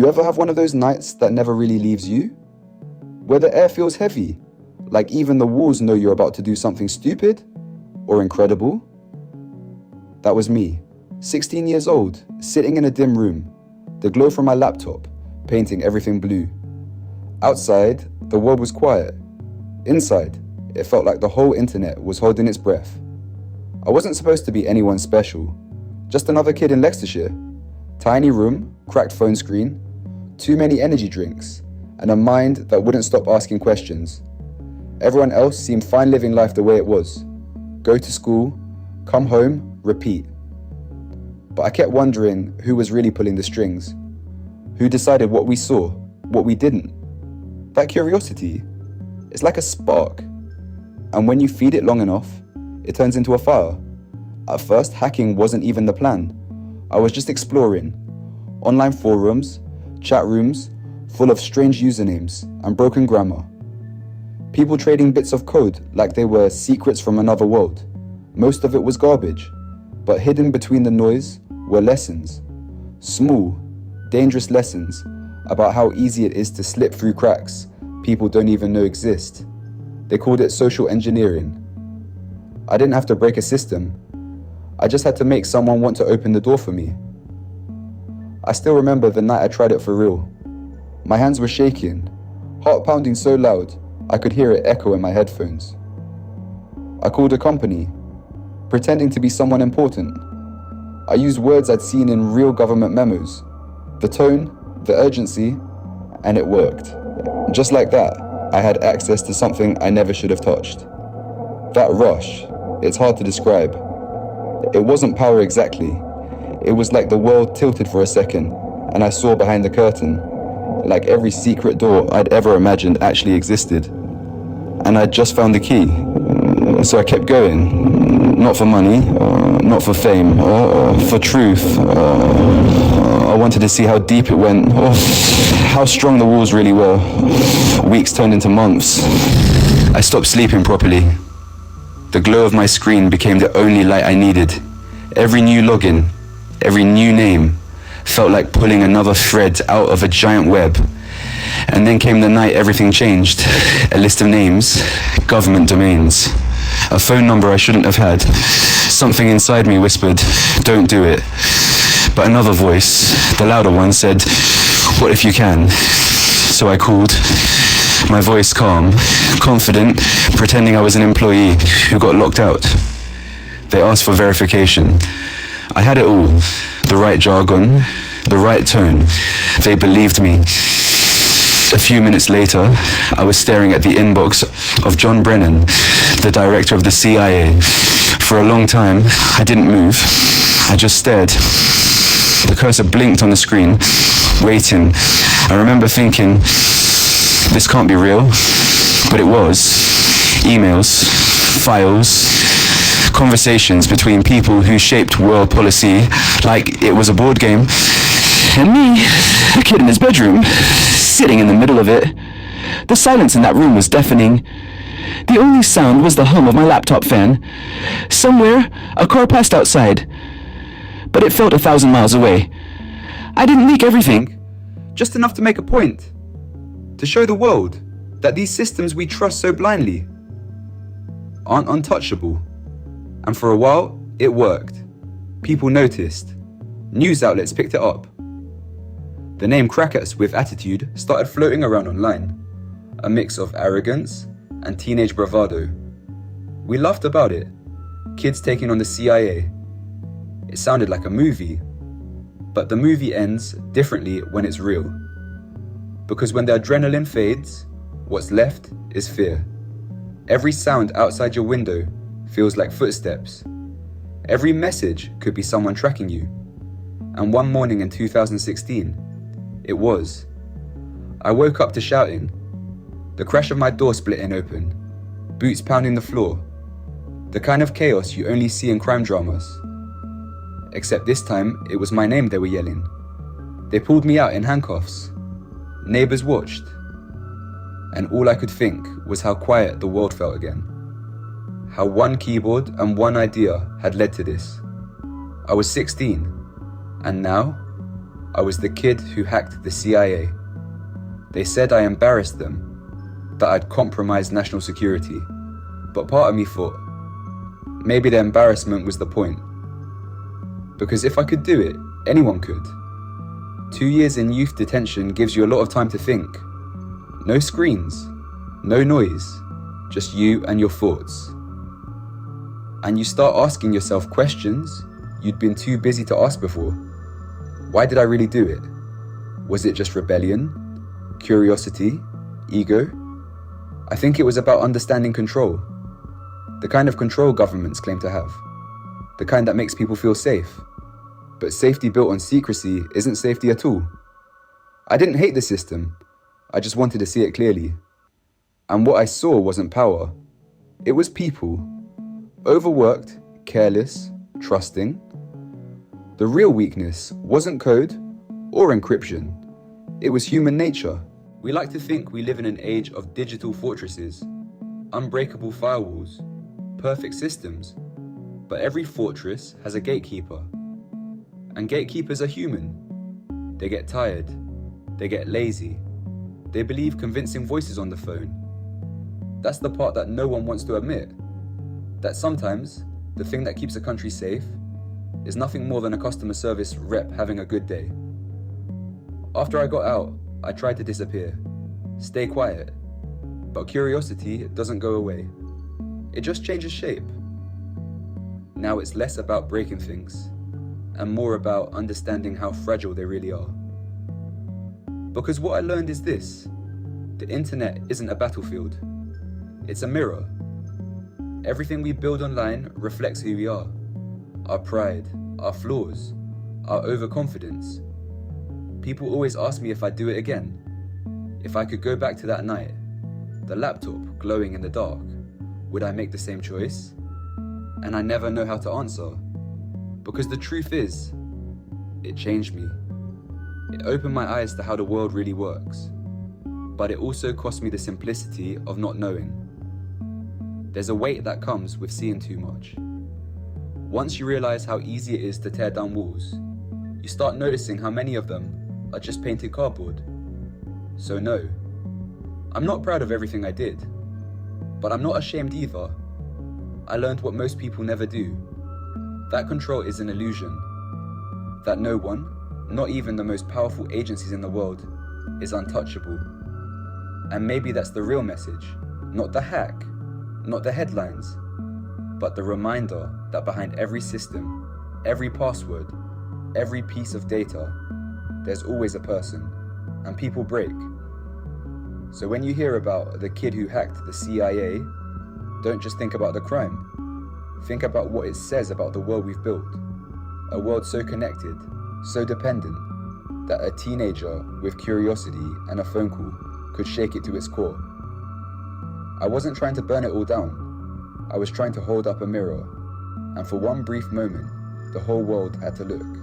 Do you ever have one of those nights that never really leaves you? Where the air feels heavy, like even the walls know you're about to do something stupid or incredible? That was me, 16 years old, sitting in a dim room, the glow from my laptop, painting everything blue. Outside, the world was quiet. Inside, it felt like the whole internet was holding its breath. I wasn't supposed to be anyone special, just another kid in Leicestershire. Tiny room, cracked phone screen, too many energy drinks, and a mind that wouldn't stop asking questions. Everyone else seemed fine living life the way it was. Go to school, come home, repeat. But I kept wondering who was really pulling the strings. Who decided what we saw, what we didn't? That curiosity, it's like a spark. And when you feed it long enough, it turns into a fire. At first, hacking wasn't even the plan. I was just exploring. Online forums, chat rooms, full of strange usernames and broken grammar. People trading bits of code like they were secrets from another world. Most of it was garbage, but hidden between the noise were lessons. Small, dangerous lessons about how easy it is to slip through cracks people don't even know exist. They called it social engineering. I didn't have to break a system. I just had to make someone want to open the door for me. I still remember the night I tried it for real. My hands were shaking, heart pounding so loud I could hear it echo in my headphones. I called a company, pretending to be someone important. I used words I'd seen in real government memos, the tone, the urgency, and it worked. Just like that, I had access to something I never should have touched. That rush, it's hard to describe. It wasn't power exactly. It was like the world tilted for a second, and I saw behind the curtain, like every secret door I'd ever imagined actually existed. And I'd just found the key. So I kept going. Not for money, not for fame, for truth. I wanted to see how deep it went, how strong the walls really were. Weeks turned into months. I stopped sleeping properly. The glow of my screen became the only light I needed. Every new login, every new name, felt like pulling another thread out of a giant web. And then came the night everything changed. A list of names, government domains, a phone number I shouldn't have had. Something inside me whispered, don't do it. But another voice, the louder one, said, what if you can? So I called, my voice calm, confident, pretending I was an employee who got locked out. They asked for verification. I had it all, the right jargon, the right tone. They believed me. A few minutes later, I was staring at the inbox of John Brennan, the director of the CIA. For a long time, I didn't move. I just stared. The cursor blinked on the screen, waiting. I remember thinking, this can't be real, but it was. Emails, files, conversations between people who shaped world policy like it was a board game. And me, a kid in his bedroom, sitting in the middle of it. The silence in that room was deafening. The only sound was the hum of my laptop fan. Somewhere, a car passed outside, but it felt 1,000 miles away. I didn't leak everything, just enough to make a point, to show the world that these systems we trust so blindly aren't untouchable. And for a while, it worked. People noticed. News outlets picked it up. The name Crackers with Attitude started floating around online, a mix of arrogance and teenage bravado. We laughed about it, kids taking on the CIA. It sounded like a movie, but the movie ends differently when it's real. Because when the adrenaline fades, what's left is fear. Every sound outside your window feels like footsteps. Every message could be someone tracking you. And one morning in 2016, it was. I woke up to shouting. The crash of my door splitting open, boots pounding the floor. The kind of chaos you only see in crime dramas. Except this time, it was my name they were yelling. They pulled me out in handcuffs. Neighbors watched. And all I could think was how quiet the world felt again. How one keyboard and one idea had led to this. I was 16, and now I was the kid who hacked the CIA. They said I embarrassed them, that I'd compromised national security. But part of me thought, maybe the embarrassment was the point. Because if I could do it, anyone could. 2 years in youth detention gives you a lot of time to think. No screens, no noise, just you and your thoughts. And you start asking yourself questions you'd been too busy to ask before. Why did I really do it? Was it just rebellion? Curiosity? Ego? I think it was about understanding control. The kind of control governments claim to have. The kind that makes people feel safe. But safety built on secrecy isn't safety at all. I didn't hate the system. I just wanted to see it clearly. And what I saw wasn't power. It was people. Overworked, careless, trusting. The real weakness wasn't code or encryption. It was human nature. We like to think we live in an age of digital fortresses, unbreakable firewalls, perfect systems. But every fortress has a gatekeeper. And gatekeepers are human. They get tired. They get lazy. They believe convincing voices on the phone. That's the part that no one wants to admit. That sometimes, the thing that keeps a country safe is nothing more than a customer service rep having a good day. After I got out, I tried to disappear. Stay quiet. But curiosity doesn't go away. It just changes shape. Now it's less about breaking things, and more about understanding how fragile they really are. Because what I learned is this: the internet isn't a battlefield. It's a mirror. Everything we build online reflects who we are. Our pride, our flaws, our overconfidence. People always ask me if I'd do it again. If I could go back to that night, the laptop glowing in the dark, would I make the same choice? And I never know how to answer. Because the truth is, it changed me. It opened my eyes to how the world really works. But it also cost me the simplicity of not knowing. There's a weight that comes with seeing too much. Once you realize how easy it is to tear down walls, you start noticing how many of them are just painted cardboard. So no, I'm not proud of everything I did, but I'm not ashamed either. I learned what most people never do. That control is an illusion. That no one, not even the most powerful agencies in the world, is untouchable. And maybe that's the real message, not the hack, not the headlines, but the reminder that behind every system, every password, every piece of data, there's always a person, and people break. So when you hear about the kid who hacked the CIA, don't just think about the crime. Think about what it says about the world we've built. A world so connected, so dependent, that a teenager with curiosity and a phone call could shake it to its core. I wasn't trying to burn it all down. I was trying to hold up a mirror, and for one brief moment, the whole world had to look.